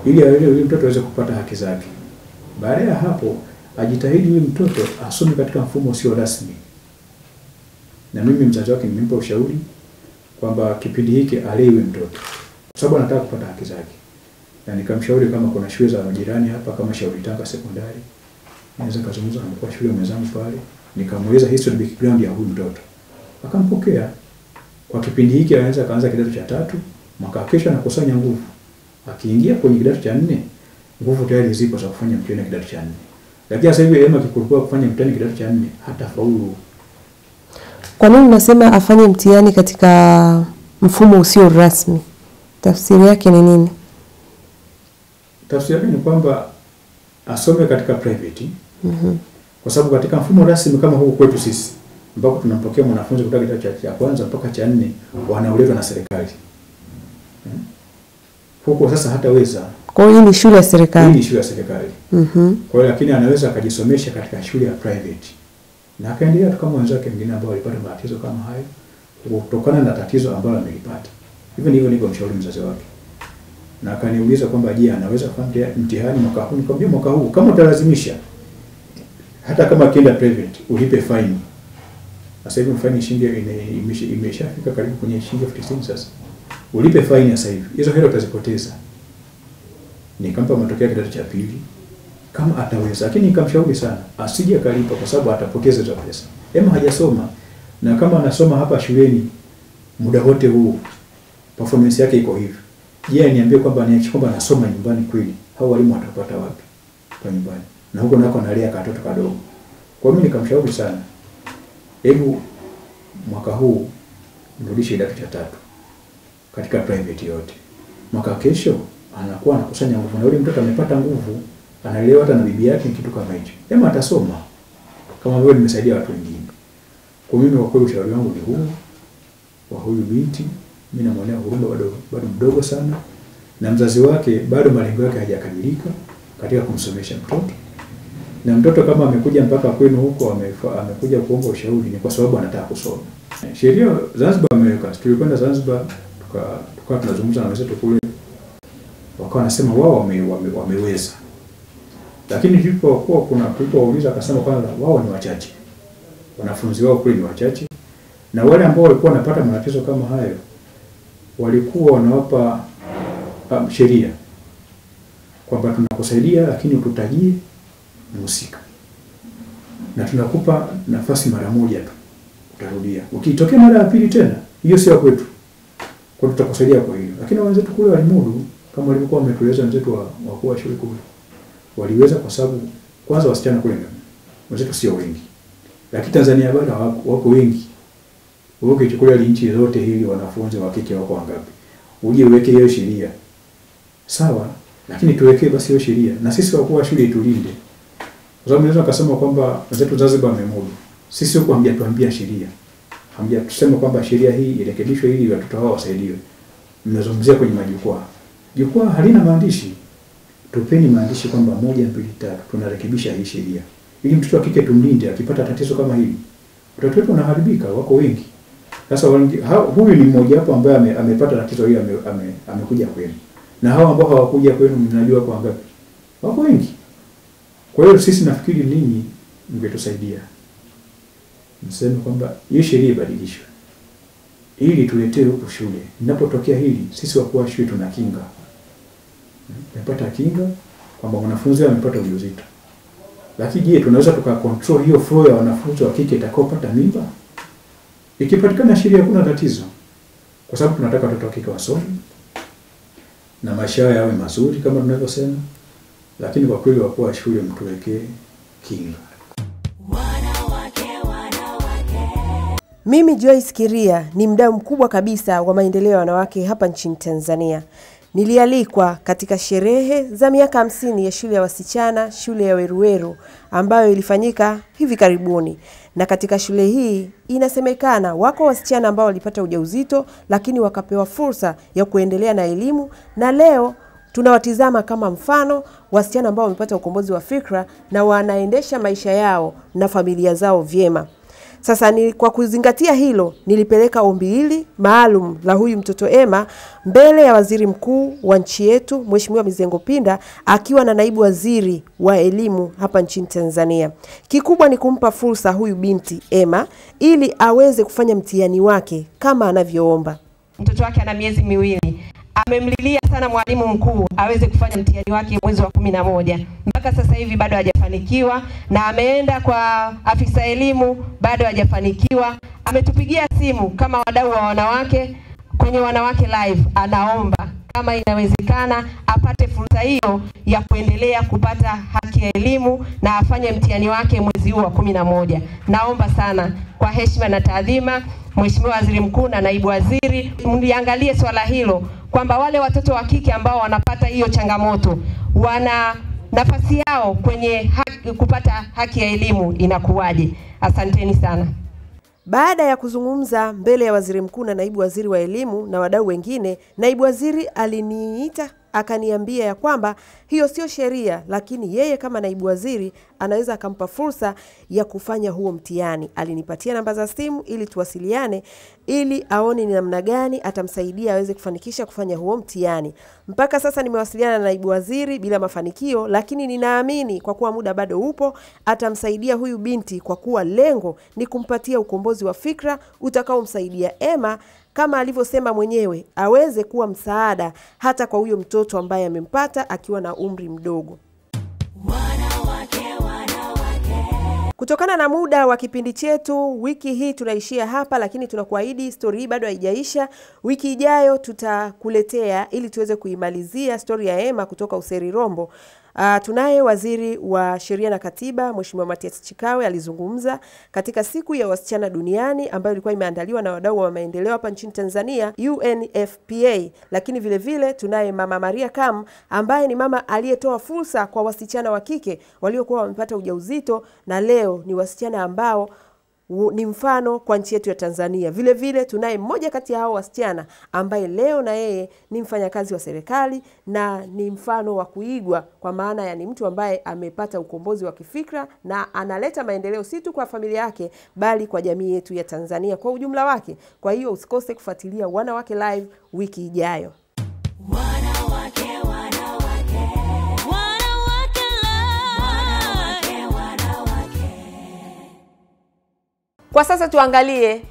ili yule mtoto aweze kupata haki zake. Baada ya hapo ajitahidi yule mtoto asome katika mfumo usio rasmi. Na mimi mzazi wake nimempa ushauri kwamba kipindi hiki alee yule mtoto kwa sababu anataka kupata haki zake. Na nikamshauri kama kuna shule za majirani hapa kama Shauri Tanga sekondari, naweza kuzungumza na mkuu wa shule mwenzangu pale Nikamueleza history background ya huyu mtoto. Akampokea. Kwa kipindi hiki anaweza kaanza kidato cha 3, mwaka kesho anakusanya nguvu. Akiingia kwenye kidato cha 4, nguvu tayari zipo za kufanya mtihani kidato cha 4. Lakini sasa hivi Emma kikulikuwa kufanya mtihani kidato cha 4 hata faulu. Kwa nini unasema afanye mtihani katika mfumo usio rasmi? Tafsiri yake ni nini? Tafsiri yake ni kwamba asome katika private. Kwa sababu katika mfumo rasmi kama huu kwetu sisi, ambako tunampokea mwanafunzi kutoka kidato cha kwanza mpaka cha 4 wanaoletwa na serikali. Huko sasa hataweza. Kwa hiyo ni shule ya serikali. Hii ni shule ya serikali. Kwa hiyo lakini anaweza akajisomesha katika shule ya private. Na akaendelea kama wenzake wengine ambao walipata matatizo kama hayo kutokana na tatizo ambalo amelipata. Hivyo niko mshauri mzazi wake. Na akaniuliza kwamba je, anaweza kufanya mtihani mwaka huu? Nikamwambia mwaka huu kama utalazimisha, hata kama akienda private ulipe fine. Sasa hivi fine shilingi imeshafika karibu kwenye shilingi 50 sasa. Ulipe fine sasa hivi. Hizo hela utazipoteza. Nikampa matokeo ya kidato cha 2 kama ataweza, lakini nikamshauri sana asije akalipa kwa sababu atapoteza hizo pesa. Emma hajasoma, na kama anasoma hapa shuleni muda wote huu performance yake iko hivi. Je, niambie kwamba niache kwamba anasoma nyumbani kweli? Hao walimu watapata wapi kwa nyumbani? Na huko nako analea katoto kadogo. Kwa mimi nikamshauri sana, hebu mwaka huu mrudishe kidato cha 3 katika private yote. Mwaka kesho anakuwa anakusanya nguvu, na yule mtoto amepata nguvu, anaelewa hata na bibi yake kitu kama hicho. Emma atasoma kama vile nimesaidia watu wengine. Kwa mimi kwa kweli ushauri wangu ni huu wa huyu binti. Mimi namwonea huruma, bado mdogo sana, na mzazi wake bado malengo yake hayakamilika katika kumsomesha mtoto. Na mtoto kama amekuja mpaka kwenu huko amekuja kuomba ushauri ni kwa sababu anataka kusoma. Sheria Zanzibar ameweka. Tulikwenda Zanzibar tukawa tunazungumza na wenzetu kule, wakawa wanasema wao wameweza. Lakini tulipouliza akasema kwanza wao ni wachache. Wanafunzi wao kule ni wachache. Na wale ambao walikuwa wanapata matatizo kama hayo walikuwa wanawapa sheria kwamba tunakusaidia lakini ututajie mhusika. Na tunakupa nafasi mara moja tu. Utarudia. Ukitokea mara ya pili tena, hiyo sio kwetu. Kwa tutakusaidia kwa hiyo. Lakini wenzetu kule walimudu kama walivyokuwa wametueleza wenzetu wakuu wa shule kule. Waliweza kwa sababu kwanza wasichana kule wenzetu sio wengi. Lakini Tanzania bado wako wengi. Wewe ukichukulia nchi zote hili wanafunzi wa kike wako wangapi? Uje uweke hiyo sheria. Sawa, lakini tuwekee basi hiyo sheria. Na sisi wakuu wa shule tulinde. Kwa sababu naweza kusema kwamba wenzetu Zanzibar wamemudu. Sisi huko hamjatuambia sheria. Hamjatusema kwamba sheria hii irekebishwe ili watoto wao wasaidiwe. Mnazungumzia kwenye majukwaa. Jukwaa halina maandishi. Tupeni maandishi kwamba 1 2 3 tunarekebisha hii sheria. Ili mtoto wa kike tumlinde akipata tatizo kama hili. Watoto wetu wanaharibika, wako wengi. Sasa huyu ni mmoja wapo ambaye amepata tatizo hili amekuja kwenu. Na hao ambao hawakuja kwenu mnajua kwa ngapi? Wako wengi. Kwa hiyo sisi nafikiri ninyi mngetusaidia. Mseme kwamba hii sheria ibadilishwe. Ili tuletee huko shule. Ninapotokea hili, sisi wakuu wa shule tunakinga. Tumepata kinga kwamba mwanafunzi amepata ujauzito. Lakini je, tunaweza tukacontrol hiyo flow ya wanafunzi wa kike itakayopata mimba? Ikipatikana sheria kuna tatizo. Kwa sababu tunataka watoto wa kike wasome na maisha yao yawe mazuri kama tunavyosema. Lakini kwa kweli wakuu wa shule mtuwekee kinga. Mimi Joyce Kiria ni mdau mkubwa kabisa wa maendeleo ya wanawake hapa nchini Tanzania. Nilialikwa katika sherehe za miaka 50 ya shule ya wasichana, shule ya Weruweru, ambayo ilifanyika hivi karibuni. Na katika shule hii inasemekana wako wasichana ambao walipata ujauzito lakini wakapewa fursa ya kuendelea na elimu, na leo tunawatizama kama mfano wasichana ambao wamepata ukombozi wa fikra na wanaendesha maisha yao na familia zao vyema. Sasa kwa kuzingatia hilo, nilipeleka ombi hili maalum la huyu mtoto Emma mbele ya waziri mkuu wa nchi yetu, Mheshimiwa Mizengo Pinda, akiwa na naibu waziri wa elimu hapa nchini Tanzania. Kikubwa ni kumpa fursa huyu binti Emma ili aweze kufanya mtihani wake kama anavyoomba. Mtoto wake ana miezi 2. amemlilia sana mwalimu mkuu aweze kufanya mtihani wake mwezi wa 11. Mpaka sasa hivi bado hajafanikiwa, na ameenda kwa afisa elimu bado hajafanikiwa. Ametupigia simu kama wadau wa wanawake kwenye Wanawake Live, anaomba kama inawezekana apate fursa hiyo ya kuendelea kupata haki ya elimu na afanye mtihani wake mwezi huu wa 11. Naomba sana kwa heshima na taadhima, Mheshimiwa Waziri Mkuu na Naibu Waziri, mliangalie swala hilo kwamba wale watoto wa kike ambao wanapata hiyo changamoto wana nafasi yao kwenye kupata haki ya elimu inakuwaje. Asanteni sana. Baada ya kuzungumza mbele ya Waziri Mkuu na Naibu Waziri wa Elimu na wadau wengine, Naibu Waziri aliniita akaniambia ya kwamba hiyo sio sheria, lakini yeye kama Naibu Waziri anaweza akampa fursa ya kufanya huo mtihani. Alinipatia namba za simu ili tuwasiliane, ili aone ni namna gani atamsaidia aweze kufanikisha kufanya huo mtihani. Mpaka sasa nimewasiliana na Naibu Waziri bila mafanikio, lakini ninaamini kwa kuwa muda bado upo atamsaidia huyu binti, kwa kuwa lengo ni kumpatia ukombozi wa fikra utakaomsaidia Emma kama alivyosema mwenyewe aweze kuwa msaada hata kwa huyo mtoto ambaye amempata akiwa na umri mdogo. Kutokana na muda wa kipindi chetu wiki hii tunaishia hapa, lakini tunakuahidi story hii bado haijaisha. Wiki ijayo tutakuletea ili tuweze kuimalizia story ya Emma kutoka Useri Rombo. Tunaye Waziri wa Sheria na Katiba Mheshimiwa Mathias Chikawe alizungumza katika siku ya wasichana duniani ambayo ilikuwa imeandaliwa na wadau wa maendeleo hapa nchini Tanzania, UNFPA. Lakini vile vile tunaye Mama Maria Kam ambaye ni mama aliyetoa fursa kwa wasichana wa kike waliokuwa wamepata ujauzito, na leo ni wasichana ambao ni mfano kwa nchi yetu ya Tanzania. Vile vile tunaye mmoja kati ya hao wasichana ambaye leo na yeye ni mfanyakazi wa serikali na ni mfano wa kuigwa, kwa maana ya ni mtu ambaye amepata ukombozi wa kifikra na analeta maendeleo si tu kwa familia yake bali kwa jamii yetu ya Tanzania kwa ujumla wake. Kwa hiyo usikose kufuatilia Wanawake Live wiki ijayo. Kwa sasa tuangalie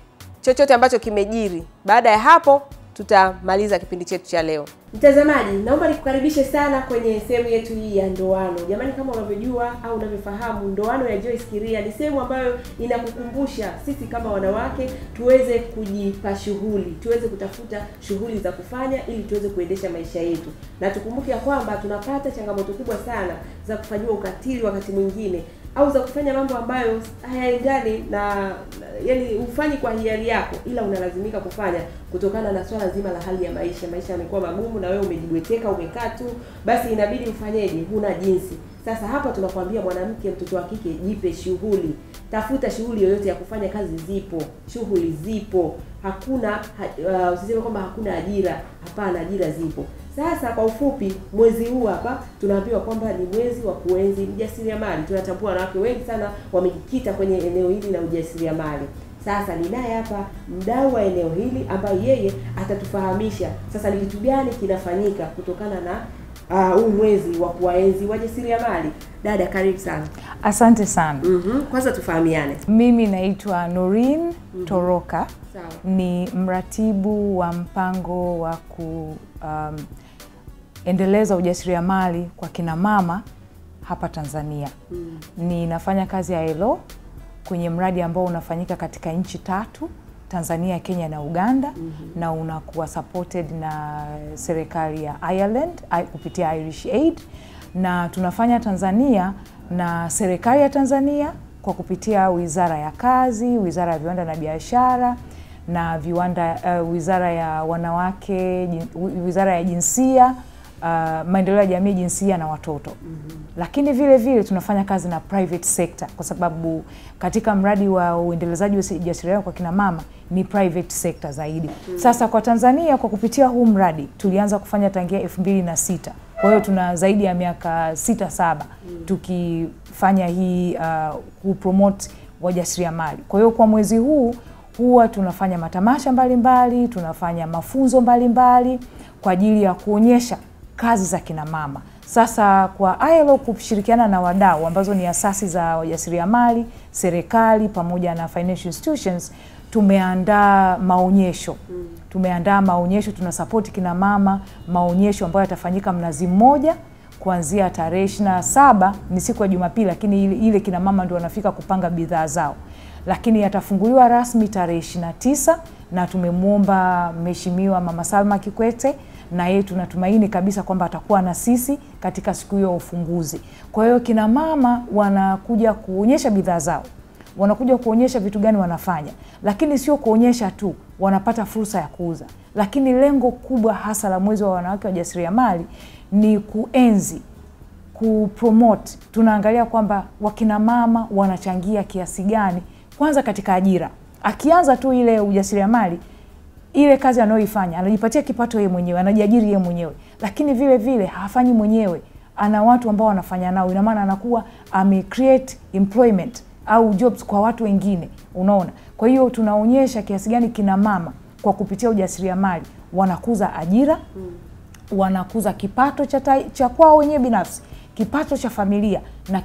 chochote ambacho kimejiri. Baada ya hapo tutamaliza kipindi chetu cha leo. Mtazamaji, naomba nikukaribishe sana kwenye sehemu yetu hii ya ndoano. Jamani, kama unavyojua au unavyofahamu, ndoano ya Joyce Kiria ni sehemu ambayo inakukumbusha sisi kama wanawake tuweze kujipa shughuli, tuweze kutafuta shughuli za kufanya ili tuweze kuendesha maisha yetu. Na tukumbuke ya kwamba tunapata changamoto kubwa sana za kufanywa ukatili wakati mwingine, au za kufanya mambo ambayo hayaendani na yani ufanyi kwa hiari yako, ila unalazimika kufanya kutokana na swala zima la hali ya maisha. Maisha yamekuwa magumu na wewe umejibweteka, umekaa tu, basi inabidi ufanyeje? Huna jinsi. Sasa hapa tunakwambia mwanamke, mtoto wa kike, jipe shughuli. Tafuta shughuli yoyote ya kufanya, kazi zipo, shughuli zipo. Hakuna usiseme kwamba hakuna ajira. Hapana, ajira zipo. Sasa kwa ufupi, mwezi huu hapa tunaambiwa kwamba ni mwezi wa kuenzi ujasiriamali. Tunatambua wanawake wengi sana wamejikita kwenye eneo hili la ujasiriamali. Sasa ninaye hapa mdau wa eneo hili ambaye yeye atatufahamisha sasa ni kitu gani kinafanyika kutokana na huu mwezi wa kuenzi wajasiriamali. Dada, karibu sana. Asante sana. Kwanza tufahamiane. Mimi naitwa Noreen Toroka. Sawa. Ni mratibu wa mpango wa endeleza ujasiriamali kwa kina mama hapa Tanzania. Ninafanya kazi ya ELO kwenye mradi ambao unafanyika katika nchi 3, Tanzania, Kenya na Uganda, na unakuwa supported na serikali ya Ireland kupitia Irish Aid, na tunafanya Tanzania na serikali ya Tanzania kwa kupitia Wizara ya Kazi, Wizara ya Viwanda na Biashara na Wizara ya Wanawake, Wizara ya Jinsia, Maendeleo ya Jamii, Jinsia na Watoto. Lakini vile vile tunafanya kazi na private sector kwa sababu katika mradi wa uendelezaji wa ujasiriamali kwa kina mama ni private sector zaidi. Sasa kwa Tanzania kwa kupitia huu mradi tulianza kufanya tangia 2006. Kwa hiyo tuna zaidi ya miaka 6-7 tukifanya hii kupromote wajasiriamali. Kwa hiyo kwa mwezi huu huwa tunafanya matamasha mbalimbali, tunafanya mafunzo mbalimbali kwa ajili ya kuonyesha kazi za kina mama. Sasa kwa ILO kushirikiana na wadau ambazo ni asasi za wajasiriamali, serikali pamoja na financial institutions, tumeandaa maonyesho. Tumeandaa maonyesho, tunasupport kina mama, maonyesho ambayo yatafanyika Mnazi Mmoja kuanzia tarehe 27, ni siku ya Jumapili, lakini ile kina mama ndio wanafika kupanga bidhaa zao. Lakini yatafunguliwa rasmi tarehe 29, na tumemuomba Mheshimiwa Mama Salma Kikwete, na yeye tunatumaini kabisa kwamba atakuwa na sisi katika siku hiyo ya ufunguzi. Kwa hiyo kina mama wanakuja kuonyesha bidhaa zao, wanakuja kuonyesha vitu gani wanafanya, lakini sio kuonyesha tu, wanapata fursa ya kuuza. Lakini lengo kubwa hasa la mwezi wa wanawake wajasiriamali ni kuenzi, kupromote. Tunaangalia kwamba wakina mama wanachangia kiasi gani kwanza katika ajira. Akianza tu ile ujasiriamali, ile kazi anayoifanya, anajipatia kipato yeye mwenyewe, anajiajiri yeye mwenyewe, lakini vile vile hafanyi mwenyewe, ana watu ambao wanafanya nao. Ina maana anakuwa create employment au jobs kwa watu wengine, unaona. Kwa hiyo tunaonyesha kiasi gani kina mama kwa kupitia ujasiriamali wanakuza ajira, wanakuza kipato cha kwao wenyewe binafsi, kipato cha familia na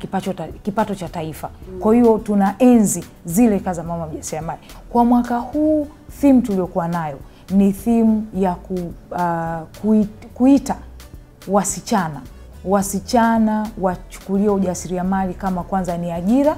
kipato cha taifa. Kwa hiyo tunaenzi zile kazi za mama mjasiriamali. Kwa mwaka huu theme tuliokuwa nayo ni theme ya kuita wasichana wachukulie ujasiriamali kama kwanza ni ajira,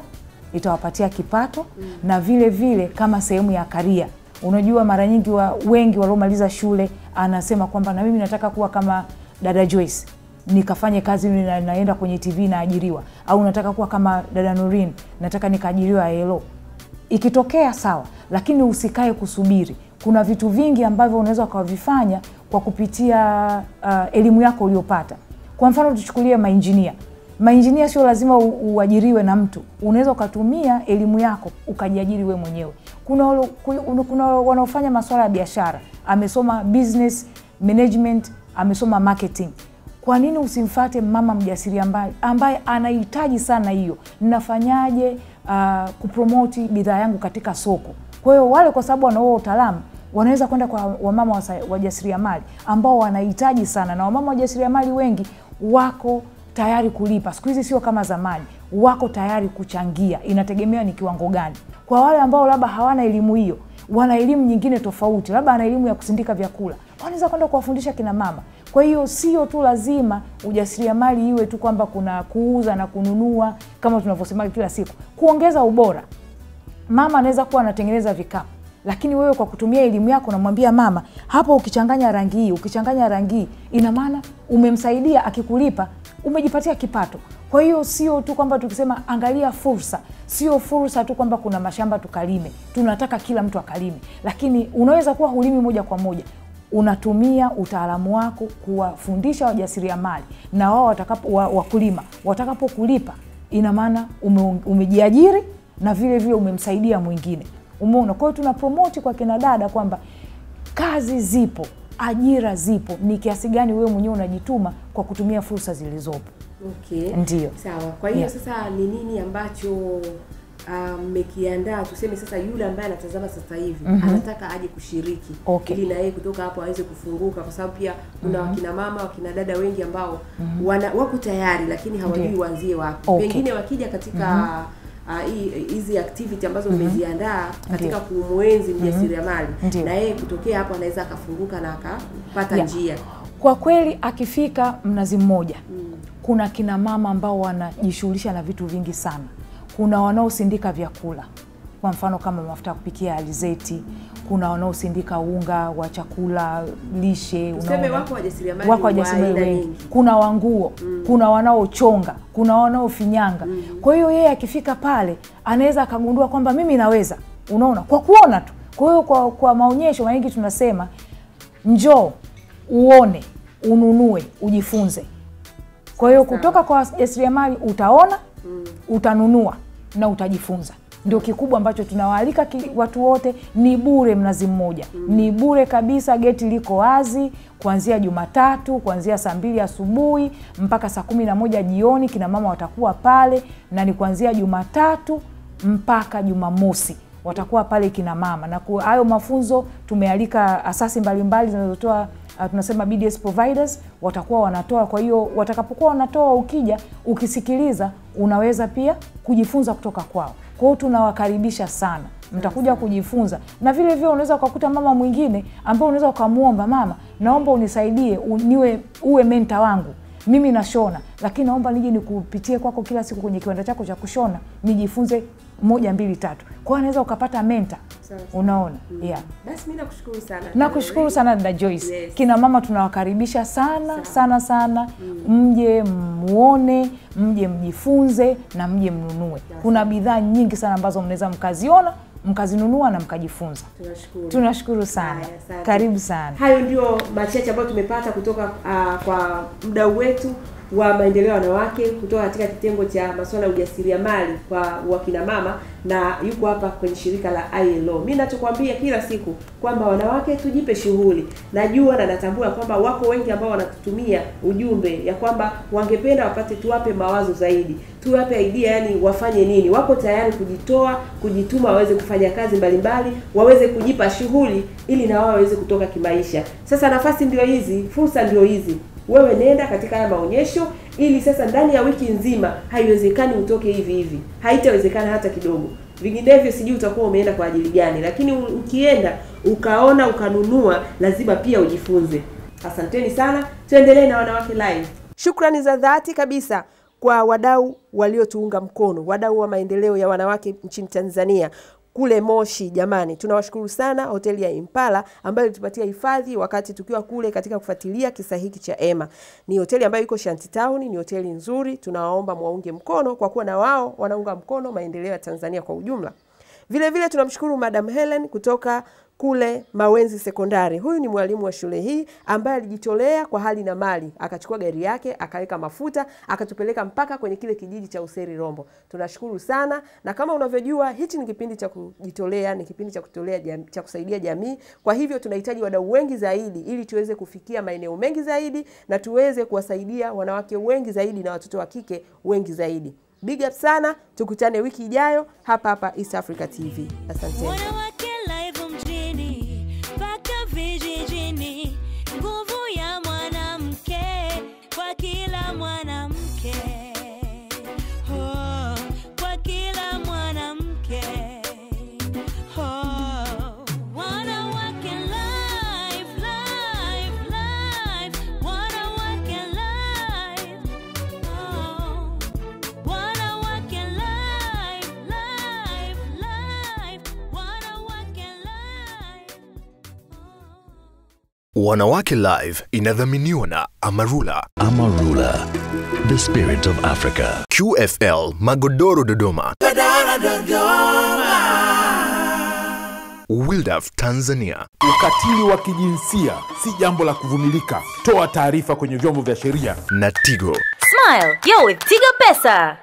itawapatia kipato, na vile vile kama sehemu ya career. Unajua mara nyingi wengi waliomaliza shule anasema kwamba na mimi nataka kuwa kama dada Joyce, nikafanye kazi naenda kwenye TV na ajiriwa, au nataka kuwa kama dada Nurin, nataka nikaajiriwa Hello. Ikitokea sawa, lakini usikae kusubiri. Kuna vitu vingi ambavyo unaweza kuvifanya kwa kupitia elimu yako uliyopata. Kwa mfano tuchukulie mainjinia. Mainjinia sio lazima uajiriwe na mtu. Unaweza ukatumia elimu yako ukajiajiri wewe mwenyewe. Kuna wanaofanya masuala ya biashara, amesoma business management, amesoma marketing. Kwa nini usimfuate mama mjasiriamali ambaye anahitaji sana hiyo? Ninafanyaje kupromote bidhaa yangu katika soko? Kwa hiyo wale, kwa sababu wanao utaalamu, wanaweza kwenda kwa wamama wajasiriamali ambao wanahitaji sana, na wamama wajasiriamali wengi wako tayari kulipa. Siku hizi sio kama zamani, wako tayari kuchangia, inategemea ni kiwango gani. Kwa wale ambao labda hawana elimu hiyo, wana elimu nyingine tofauti, labda ana elimu ya kusindika vyakula, wanaweza kwenda kuwafundisha kina mama. Kwa hiyo sio tu lazima ujasiriamali iwe tu kwamba kuna kuuza na kununua kama tunavyosema kila siku. Kuongeza ubora. Mama anaweza kuwa anatengeneza vikapu, lakini wewe kwa kutumia elimu yako unamwambia mama, hapo ukichanganya rangi hii, ina maana umemsaidia, akikulipa umejipatia kipato. Kwa hiyo sio tu kwamba tukisema angalia fursa, sio fursa tu kwamba kuna mashamba tukalime, tunataka kila mtu akalime, lakini unaweza kuwa hulimi moja kwa moja. Unatumia utaalamu wako kuwafundisha wajasiriamali, na wao wakulima watakapokulipa, ina maana umejiajiri na vile vile umemsaidia mwingine. Umeona? Kwa hiyo tuna promote kwa kina dada kwamba kazi zipo, ajira zipo, ni kiasi gani wewe mwenyewe unajituma kwa kutumia fursa zilizopo. Okay. Ndio. Sawa. Kwa hiyo sasa ni nini ambacho mmekiandaa, tuseme sasa yule ambaye anatazama sasa hivi anataka aje kushiriki, ili na yeye kutoka hapo aweze kufunguka, kwa sababu pia kuna wakina mama, wakina dada wengi ambao wako tayari lakini hawajui waanzie wapi. Pengine wakija katika hizi activity ambazo mmeziandaa katika kumwenzi mjasiriamali, na yeye kutokea hapo anaweza akafunguka na akapata njia. Kwa kweli akifika Mnazi Mmoja, kuna kina mama ambao wanajishughulisha na vitu vingi sana. Kuna wanaosindika vyakula, kwa mfano kama mafuta ya kupikia alizeti, kuna wanaosindika unga wa chakula lishe, useme wako wajasiriamali wengi. Kuna wanguo, kuna wanaochonga, kuna wanaofinyanga. Kwa hiyo yeye akifika pale anaweza akagundua kwamba mimi naweza, unaona, kwa kuona tu. Kwa hiyo kwa maonyesho wengi tunasema njoo uone, ununue, ujifunze. Kwa hiyo kutoka kwa wajasiriamali utaona, utanunua na utajifunza. Ndio kikubwa ambacho tunawaalika watu wote. Ni bure Mnazi Mmoja. Ni bure kabisa, geti liko wazi kuanzia Jumatatu, kuanzia saa 2 asubuhi mpaka saa 11 jioni. Kina mama watakuwa pale, na ni kuanzia Jumatatu mpaka Jumamosi watakuwa pale kina mama. Na kwa hayo mafunzo tumealika asasi mbalimbali zinazotoa, tunasema BDS providers, watakuwa wanatoa. Kwa hiyo watakapokuwa wanatoa, ukija ukisikiliza unaweza pia kujifunza kutoka kwao. Kwa hiyo tunawakaribisha sana, mtakuja kujifunza. Na vile vile unaweza kukuta mama mwingine ambaye unaweza ukamuomba, mama, naomba unisaidie, uwe mentor wangu. Mimi nashona, lakini naomba nije nikupitie kwako kila siku kwenye kiwanda chako cha kushona, nijifunze 1 2 3. Kwa hiyo unaweza ukapata mentor. Unaona? Yeah. Basi mimi nakushukuru sana. Nakushukuru sana dada Joyce. Yes. Kina mama tunawakaribisha sana. Mje muone, mje mjifunze na mje mnunue. Kuna bidhaa nyingi sana ambazo mnaweza mkaziona, mkazinunua na mkajifunza. Tunashukuru sana. Karibu sana. Hayo ndio machache ambayo tumepata kutoka kwa mdau wetu wa maendeleo ya wanawake kutoka katika kitengo cha masuala ya ujasiriamali kwa wakina mama, na yuko hapa kwenye shirika la ILO. Mimi ninachokuambia kila siku kwamba wanawake tujipe shughuli. Najua na natambua kwamba wako wengi ambao wanatutumia ujumbe ya kwamba wangependa wapate tuwape mawazo zaidi, tuwape idea, yani wafanye nini. Wako tayari kujituma waweze kufanya kazi mbalimbali, waweze kujipa shughuli ili na wao waweze kutoka kimaisha. Sasa nafasi ndio hizi, fursa ndio hizi. Wewe nenda katika haya maonyesho ili sasa ndani ya wiki nzima, haiwezekani utoke hivi. Haitawezekana hata kidogo. Vinginevyo sijui utakuwa umeenda kwa ajili gani, lakini ukienda ukaona ukanunua, lazima pia ujifunze. Asanteni sana. Tuendelee na Wanawake Live. Shukrani za dhati kabisa kwa wadau waliotuunga mkono, wadau wa maendeleo ya wanawake nchini Tanzania. Kule Moshi, jamani, tunawashukuru sana hoteli ya Impala ambayo ilitupatia hifadhi wakati tukiwa kule katika kufuatilia kisa hiki cha Emma. Ni hoteli ambayo iko Shanty Town, ni hoteli nzuri. Tunawaomba muwaunge mkono kwa kuwa na wao wanaunga mkono maendeleo ya Tanzania kwa ujumla. Vile vile tunamshukuru Madam Helen kutoka kule Mawenzi Sekondari. Huyu ni mwalimu wa shule hii ambaye alijitolea kwa hali na mali. Akachukua gari yake, akaweka mafuta, akatupeleka mpaka kwenye kile kijiji cha Useri Rombo. Tunashukuru sana, na kama unavyojua hichi ni kipindi cha kujitolea, ni kipindi cha kusaidia jamii. Kwa hivyo tunahitaji wadau wengi zaidi ili tuweze kufikia maeneo mengi zaidi na tuweze kuwasaidia wanawake wengi zaidi na watoto wa kike wengi zaidi. Big up sana, tukutane wiki ijayo hapa East Africa TV. Asante. Wanawake Live mjini, mpaka vijijini, nguvu ya mwanamke kwa kila mwanamke. Oh, kwa kila mwanamke. Oh, Wanawake Live, live, live, Wanawake Live. Oh, Wanawake Live, live, live, Wanawake Live. Wanawake Live inadhaminiwa na Amarula. Amarula, the spirit of Africa. QFL Magodoro Dodoma. Wildaf Tanzania. Ukatili wa kijinsia si jambo la kuvumilika. Toa taarifa kwenye vyombo vya sheria. Na Tigo. Smile, you're with Tigo Pesa.